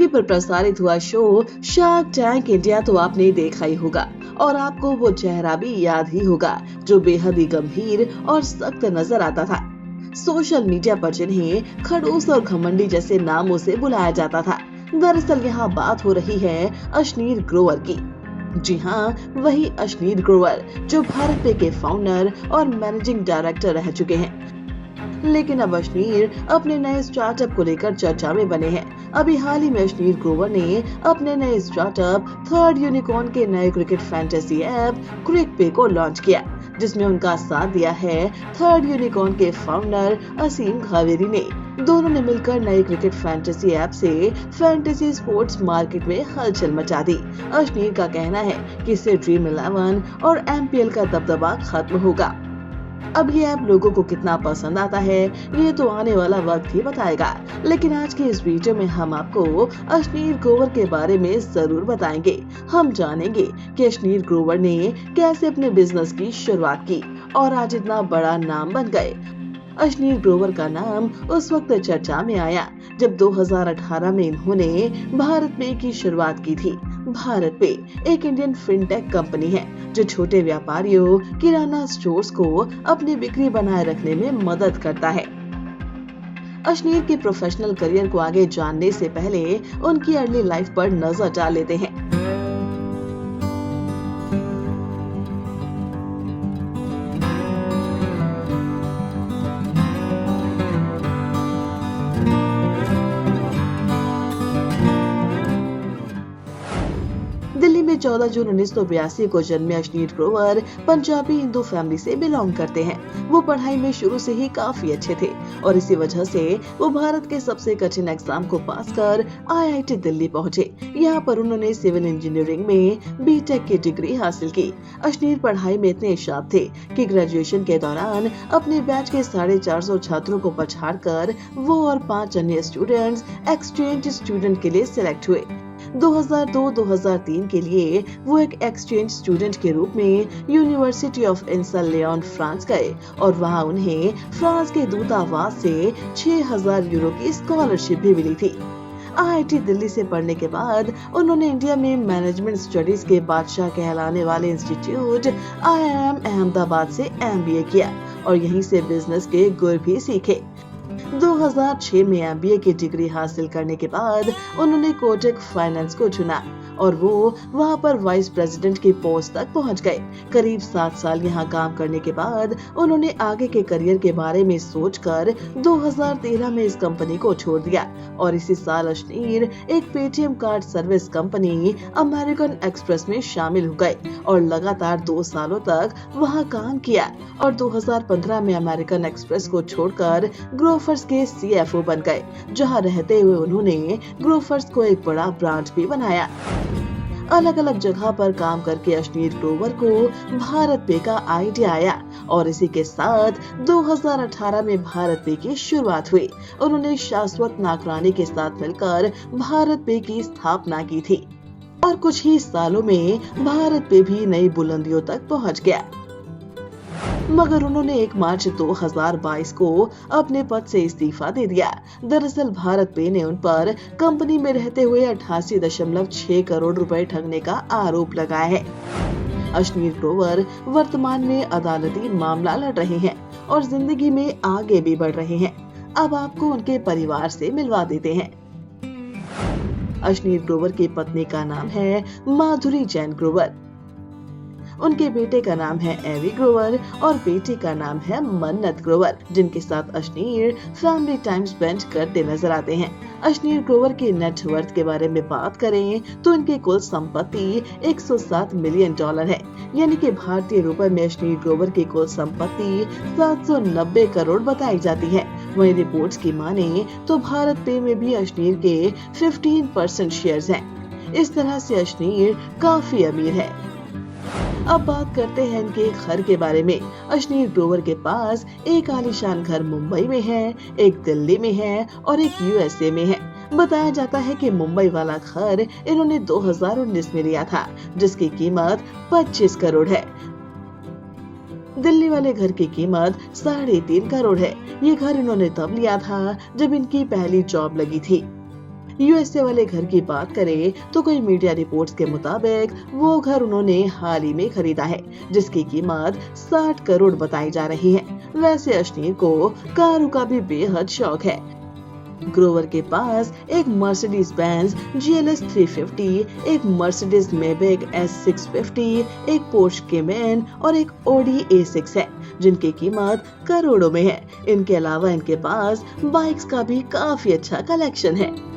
पर प्रसारित हुआ शो शार्क टैंक इंडिया तो आपने देखा ही होगा और आपको वो चेहरा भी याद ही होगा जो बेहद ही गंभीर और सख्त नजर आता था। सोशल मीडिया पर जिन्हें खड़ूस और घमंडी जैसे नामों से बुलाया जाता था। दरअसल यहाँ बात हो रही है अशनीर ग्रोवर की। जी हाँ, वही अशनीर ग्रोवर जो भारत पे के फाउंडर और मैनेजिंग डायरेक्टर रह चुके हैं। लेकिन अब अशनीर अपने नए स्टार्टअप को लेकर चर्चा में बने हैं। अभी हाल ही में अशनीर ग्रोवर ने अपने नए स्टार्टअप थर्ड यूनिकॉर्न के नए क्रिकेट फैंटेसी ऐप क्रिक पे को लॉन्च किया, जिसमें उनका साथ दिया है थर्ड यूनिकॉर्न के फाउंडर असीम घावेरी ने। दोनों ने मिलकर नए क्रिकेट फैंटेसी ऐप से फैंटेसी स्पोर्ट्स मार्केट में हलचल मचा दी। अशनीर का कहना है कि इससे ड्रीम 11 और MPL का दबदबा खत्म होगा। अब ये ऐप लोगों को कितना पसंद आता है ये तो आने वाला वक्त ही बताएगा। लेकिन आज के इस वीडियो में हम आपको अशनीर ग्रोवर के बारे में जरूर बताएंगे। हम जानेंगे कि अशनीर ग्रोवर ने कैसे अपने बिजनेस की शुरुआत की और आज इतना बड़ा नाम बन गए। अशनीर ग्रोवर का नाम उस वक्त चर्चा में आया जब 2018 में इन्होंने भारत पे की शुरुआत की थी। भारत पे एक इंडियन फिनटेक कंपनी है जो छोटे व्यापारियों, किराना स्टोर्स को अपनी बिक्री बनाए रखने में मदद करता है। अशनीर के प्रोफेशनल करियर को आगे जानने से पहले उनकी अर्ली लाइफ पर नजर डाल लेते हैं। दिल्ली में 14 जून 1982 को जन्मे अशनीर ग्रोवर पंजाबी हिंदू फैमिली से बिलोंग करते हैं। वो पढ़ाई में शुरू से ही काफी अच्छे थे और इसी वजह से वो भारत के सबसे कठिन एग्जाम को पास कर IIT दिल्ली पहुंचे। यहाँ पर उन्होंने सिविल इंजीनियरिंग में BTech की डिग्री हासिल की। अशनीर पढ़ाई में इतने शार्प थे कि ग्रेजुएशन के दौरान अपने बैच के 450 छात्रों को पछाड़कर वो और 5 अन्य स्टूडेंट्स एक्सचेंज स्टूडेंट के लिए सिलेक्ट हुए। 2002-2003 के लिए वो एक एक्सचेंज स्टूडेंट के रूप में यूनिवर्सिटी ऑफ इंसलियन फ्रांस गए और वहां उन्हें फ्रांस के दूतावास से 6000 यूरो की स्कॉलरशिप भी मिली थी। IIT दिल्ली से पढ़ने के बाद उन्होंने इंडिया में मैनेजमेंट स्टडीज के बादशाह कहलाने वाले इंस्टीट्यूट IIM अहमदाबाद से MBA किया और यहीं से बिजनेस के गुर भी सीखे। 2006 में MBA की डिग्री हासिल करने के बाद उन्होंने कोटक फाइनेंस को चुना और वो वहां पर वाइस प्रेसिडेंट की पोस्ट तक पहुंच गए। करीब 7 साल यहाँ काम करने के बाद उन्होंने आगे के करियर के बारे में सोचकर 2013 में इस कंपनी को छोड़ दिया और इसी साल अशनीर एक Paytm card service company American express में शामिल हो गए और लगातार 2 सालों तक वहाँ काम किया और 2015 में अमेरिकन एक्सप्रेस को छोड़कर ग्रोफर्स के CFO बन गए, जहाँ रहते हुए उन्होंने ग्रोफर्स को एक बड़ा ब्रांच भी बनाया। अलग अलग जगह पर काम करके अशनीर ग्रोवर को भारत पे का आइडिया आया और इसी के साथ 2018 में भारत पे की शुरुआत हुई। उन्होंने शाश्वत नागरानी के साथ मिलकर भारत पे की स्थापना की थी और कुछ ही सालों में भारत पे भी नई बुलंदियों तक पहुंच गया। मगर उन्होंने 1 मार्च 2022 को अपने पद से इस्तीफा दे दिया। दरअसल भारत पे ने उन पर कंपनी में रहते हुए 88.6 करोड़ रुपए ठगने का आरोप लगाया है। अशनीर ग्रोवर वर्तमान में अदालती मामला लड़ रहे हैं और जिंदगी में आगे भी बढ़ रहे हैं। अब आपको उनके परिवार से मिलवा देते हैं। अशनीर ग्रोवर की पत्नी का नाम है माधुरी जैन ग्रोवर। उनके बेटे का नाम है एवी ग्रोवर और बेटी का नाम है मन्नत ग्रोवर, जिनके साथ अशनीर फैमिली टाइम स्पेंड करते नजर आते हैं। अशनीर ग्रोवर की नेट वर्थ के बारे में बात करें तो इनकी कुल संपत्ति $107 मिलियन है, यानी कि भारतीय रुपए में अशनीर ग्रोवर की कुल संपत्ति 790 करोड़ बताई जाती है। वहीं रिपोर्ट्स की माने तो भारत पे में भी अशनीर के 15% शेयर्स हैं। इस तरह से अशनीर काफी अमीर है। अब बात करते हैं इनके घर के बारे में। अशनीर ग्रोवर के पास एक आलीशान घर मुंबई में है, एक दिल्ली में है और एक USA में है। बताया जाता है कि मुंबई वाला घर इन्होंने 2019 में लिया था, जिसकी कीमत 25 करोड़ है। दिल्ली वाले घर की कीमत 3.5 करोड़ है। ये घर इन्होंने तब लिया था जब इनकी पहली जॉब लगी थी। यूएसए वाले घर की बात करें तो कोई मीडिया रिपोर्ट्स के मुताबिक वो घर उन्होंने हाल ही में खरीदा है, जिसकी कीमत 60 करोड़ बताई जा रही है। वैसे अश्नीर को कारों का भी बेहद शौक है। ग्रोवर के पास एक मर्सिडीज बेंज GLS 350, एक मर्सिडीज मेबेक S650, एक पोर्श केमेन और एक ऑडी A6 है, जिनकी कीमत करोड़ों में है। इनके अलावा इनके पास बाइक्स का भी काफी अच्छा कलेक्शन है।